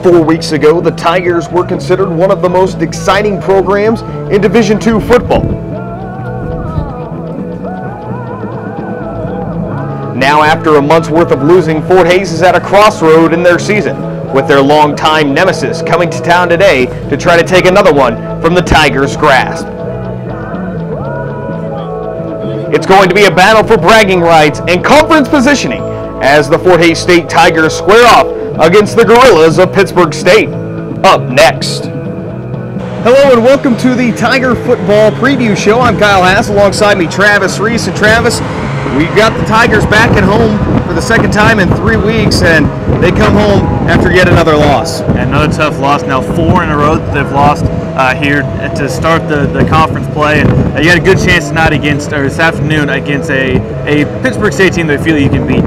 4 weeks ago, the Tigers were considered one of the most exciting programs in Division II football. Now, after a month's worth of losing, Fort Hays is at a crossroad in their season, with their longtime nemesis coming to town today to try to take another one from the Tigers' grasp. It's going to be a battle for bragging rights and conference positioning as the Fort Hays State Tigers square off against the Gorillas of Pittsburg State. Up next. Hello and welcome to the Tiger Football Preview Show. I'm Kyle Haas, alongside me Travis Reese. And Travis, we've got the Tigers back at home for the second time in 3 weeks, and they come home after yet another loss. Another tough loss. Now 4 in a row that they've lost here to start the conference play. And you had a good chance tonight this afternoon against a Pittsburg State team that I feel you can beat.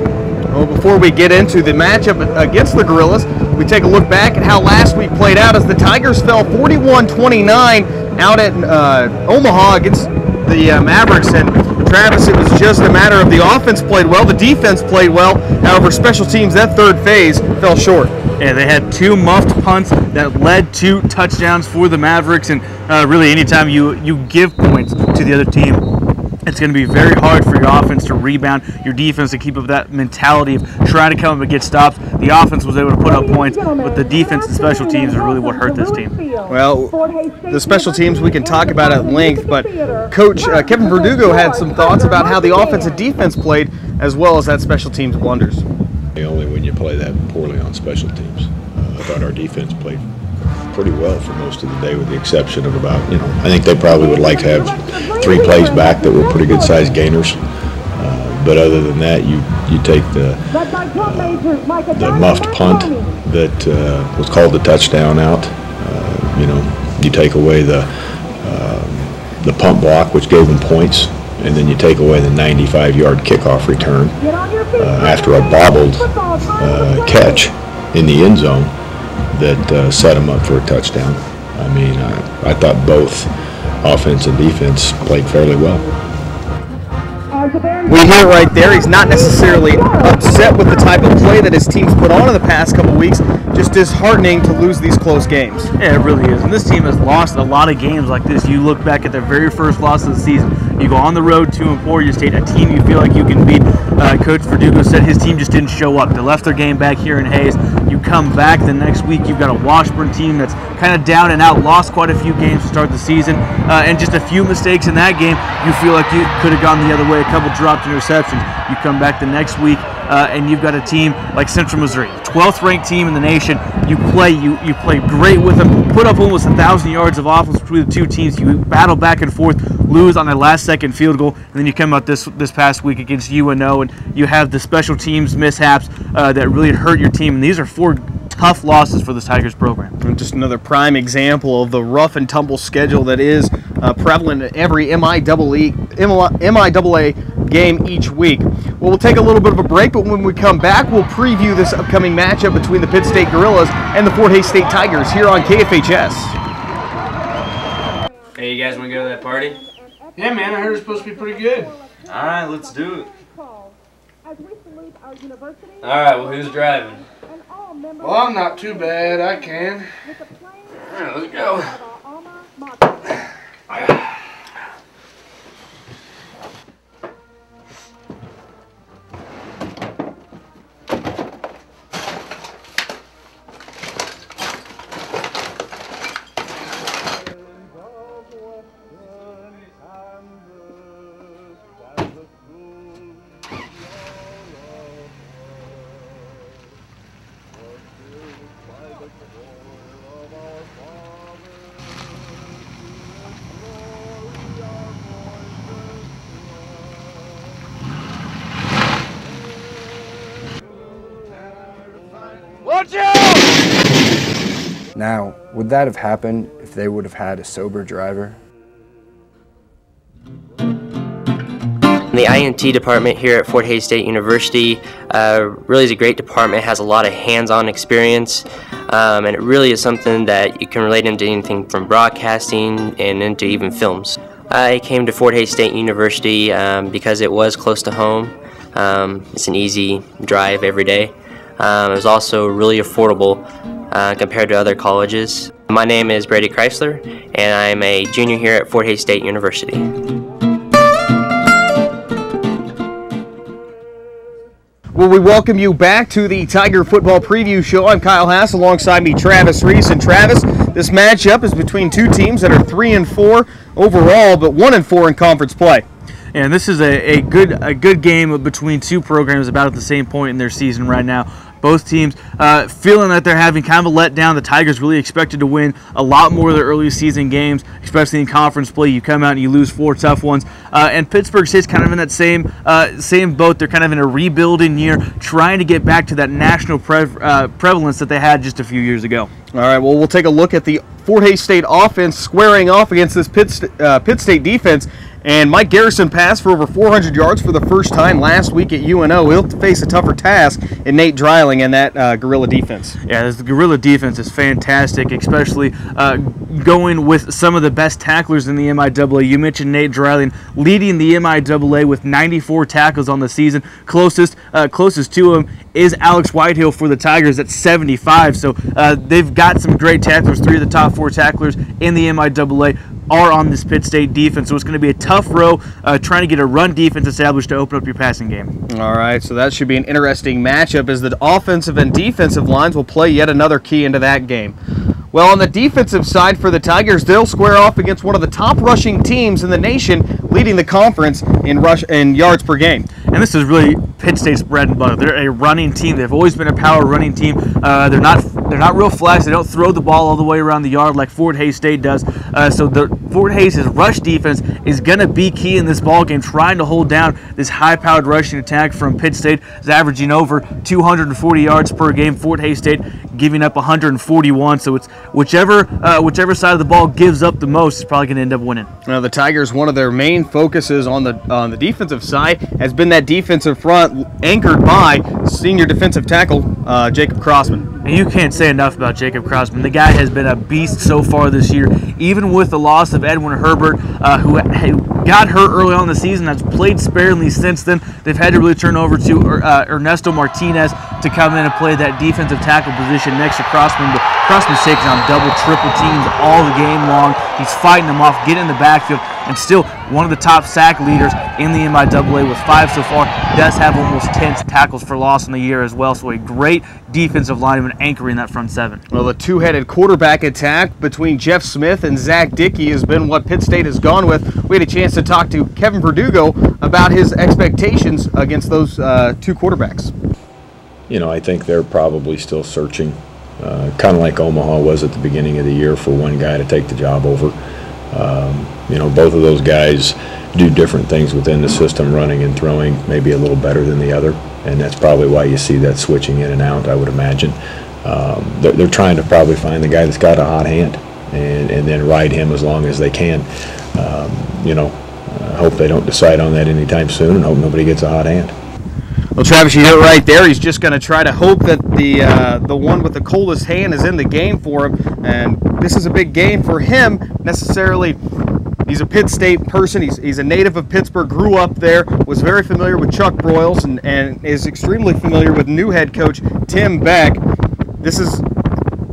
Well, before we get into the matchup against the Gorillas, we take a look back at how last week played out as the Tigers fell 41-29 out at Omaha against the Mavericks. And Travis, it was just a matter of the offense played well, the defense played well. However, special teams, that third phase, fell short. Yeah, they had 2 muffed punts that led to touchdowns for the Mavericks. And really, anytime you give points to the other team, it's going to be very hard for your offense to rebound, your defense to keep up that mentality of trying to come up and get stops. The offense was able to put up points, but the defense and special teams are really what hurt this team. Well, the special teams we can talk about at length, but Coach Kevin Verdugo had some thoughts about how the offense and defense played, as well as that special teams blunders. Only when you play that poorly on special teams. I thought our defense played pretty well for most of the day, with the exception of about, I think they probably would like to have 3 plays back that were pretty good sized gainers. But other than that, you take the muffed punt that was called the touchdown out. You take away the punt block, which gave them points, and then you take away the 95-yard kickoff return after a bobbled catch in the end zone that set him up for a touchdown. I mean, I thought both offense and defense played fairly well. We hear right there, he's not necessarily upset with the type of play that his team's put on in the past couple weeks, just disheartening to lose these close games. Yeah, it really is. And this team has lost a lot of games like this. You look back at their very first loss of the season. You go on the road to Emporia State, a team you feel like you can beat. Coach Verdugo said his team just didn't show up. They left their game back here in Hays. You come back the next week, you've got a Washburn team that's kind of down and out, lost quite a few games to start the season, and just a few mistakes in that game. You feel like you could have gone the other way, a couple dropped interceptions. You come back the next week, and you've got a team like Central Missouri, 12th ranked team in the nation. You play great with them, put up almost 1,000 yards of offense between the two teams. You battle back and forth, lose on a last-second field goal, and then you come out this past week against UNO, and you have the special teams mishaps that really hurt your team. And these are 4 tough losses for the Tigers program. And just another prime example of the rough and tumble schedule that is prevalent in every MIAA game each week. Well, we'll take a little bit of a break, but when we come back, we'll preview this upcoming matchup between the Pitt State Gorillas and the Fort Hays State Tigers here on KFHS. Hey, you guys want to go to that party? Yeah, man, I heard it's supposed to be pretty good. All right, let's do it. All right, well, who's driving? Well, I'm not too bad. I can. All right, let's go. Watch out! Now, would that have happened if they would have had a sober driver? The INT department here at Fort Hays State University really is a great department. It has a lot of hands-on experience, and it really is something that you can relate into anything from broadcasting and into even films. I came to Fort Hays State University because it was close to home. It's an easy drive every day. It was also really affordable. compared to other colleges. My name is Brady Chrysler, and I'm a junior here at Fort Hays State University. Well, we welcome you back to the Tiger Football Preview Show. I'm Kyle Haas, alongside me Travis Reese. And Travis, this matchup is between two teams that are 3-4 overall, but 1-4 in conference play. And this is a good game between two programs about at the same point in their season right now. Both teams feeling that they're having kind of a letdown. The Tigers really expected to win a lot more of their early season games, especially in conference play. You come out and you lose 4 tough ones. And Pittsburg State's kind of in that same boat. They're kind of in a rebuilding year, trying to get back to that national prevalence that they had just a few years ago. All right, well, we'll take a look at the Fort Hays State offense squaring off against this Pitt State defense. And Mike Garrison passed for over 400 yards for the first time last week at UNO. He'll face a tougher task in Nate Dreiling and that Gorilla defense. Yeah, the Gorilla defense is fantastic, especially going with some of the best tacklers in the MIAA. You mentioned Nate Dreiling leading the MIAA with 94 tackles on the season. Closest to him is Alex Whitehill for the Tigers at 75. So they've got some great tacklers. 3 of the top 4 tacklers in the MIAA are on this Pitt State defense, so it's going to be a tough row trying to get a run defense established to open up your passing game. All right, so that should be an interesting matchup as the offensive and defensive lines will play yet another key into that game. Well, on the defensive side for the Tigers, they'll square off against one of the top rushing teams in the nation, leading the conference in yards per game. And this is really Pitt State's bread and butter. They're a running team. They've always been a power running team. They're not real flash. They don't throw the ball all the way around the yard like Fort Hays State does. So the Fort Hays' rush defense is going to be key in this ball game, trying to hold down this high-powered rushing attack from Pitt State. Is averaging over 240 yards per game. Fort Hays State giving up 141. So it's whichever side of the ball gives up the most is probably going to end up winning. Now, the Tigers, one of their main focuses on the defensive side has been that defensive front anchored by senior defensive tackle Jacob Crossman. And you can't say enough about Jacob Crossman. The guy has been a beast so far this year, even with the loss of Edwin Herbert, who got hurt early on in the season, has played sparingly since then. They've had to really turn over to Ernesto Martinez to come in and play that defensive tackle position next to Crossman. But Crossman's taking on double, triple teams all the game long. He's fighting them off, getting in the backfield, and still one of the top sack leaders in the MIAA with 5 so far. Does have almost 10 tackles for loss in the year as well, so a great defensive lineman anchoring that front 7. Well, the two-headed quarterback attack between Jeff Smith and Zach Dickey has been what Pitt State has gone with. We had a chance to talk to Kevin Verdugo about his expectations against those two quarterbacks. You know, I think they're probably still searching, kind of like Omaha was at the beginning of the year, for one guy to take the job over. You know, both of those guys do different things within the system, running and throwing maybe a little better than the other, and that's probably why you see that switching in and out, I would imagine. They're trying to probably find the guy that's got a hot hand and then ride him as long as they can. You know, I hope they don't decide on that anytime soon, and hope nobody gets a hot hand. Well, Travis, you hit it right there. He's just going to try to hope that the one with the coldest hand is in the game for him, and this is a big game for him necessarily. He's a Pitt State person. He's a native of Pittsburgh, grew up there, was very familiar with Chuck Broyles, and is extremely familiar with new head coach Tim Beck. This is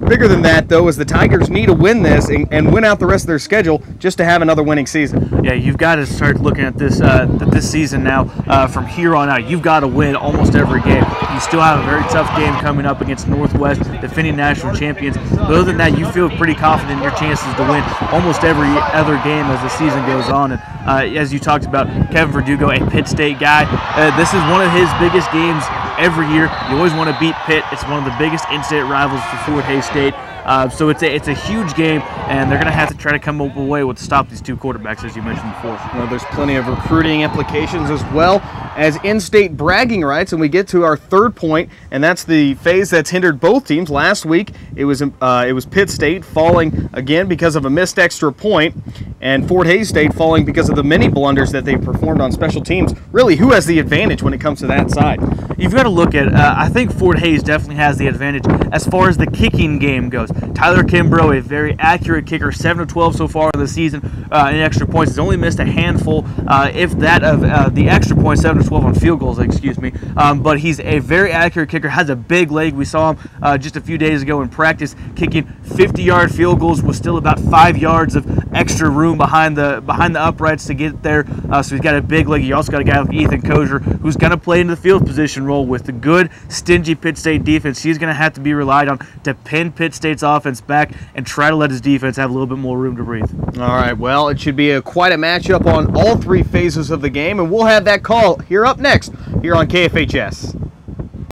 bigger than that, though, as the Tigers need to win this and win out the rest of their schedule just to have another winning season. Yeah, you've got to start looking at this season now from here on out. You've got to win almost every game. You still have a very tough game coming up against Northwest, defending national champions. But other than that, you feel pretty confident in your chances to win almost every other game as the season goes on. And as you talked about, Kevin Verdugo, a Pitt State guy, this is one of his biggest games every year. You always want to beat Pitt. It's one of the biggest in-state rivals for Fort Hays State. So it's a huge game, and they're going to have to try to come up with a way to stop these two quarterbacks, as you mentioned before. Well, there's plenty of recruiting implications as well as in-state bragging rights, and we get to our third point, and that's the phase that's hindered both teams. Last week, it was Pitt State falling again because of a missed extra point, and Fort Hays State falling because of the many blunders that they performed on special teams. Really, who has the advantage when it comes to that side? You've got to look at, I think Fort Hays definitely has the advantage as far as the kicking game goes. Tyler Kimbrough, a very accurate kicker, 7 of 12 so far in the season in extra points. He's only missed a handful, if that, of the extra points, 7 of 12 on field goals, excuse me. But he's a very accurate kicker, has a big leg. We saw him just a few days ago in practice kicking 50-yard field goals with still about 5 yards of extra room behind the uprights to get there. So he's got a big leg. You also got a guy like Ethan Kozier who's going to play into the field position role with the good, stingy Pitt State defense. He's going to have to be relied on to pin Pitt State's offense back and try to let his defense have a little bit more room to breathe. All right, well, it should be quite a matchup on all three phases of the game, and we'll have that call here up next here on KFHS.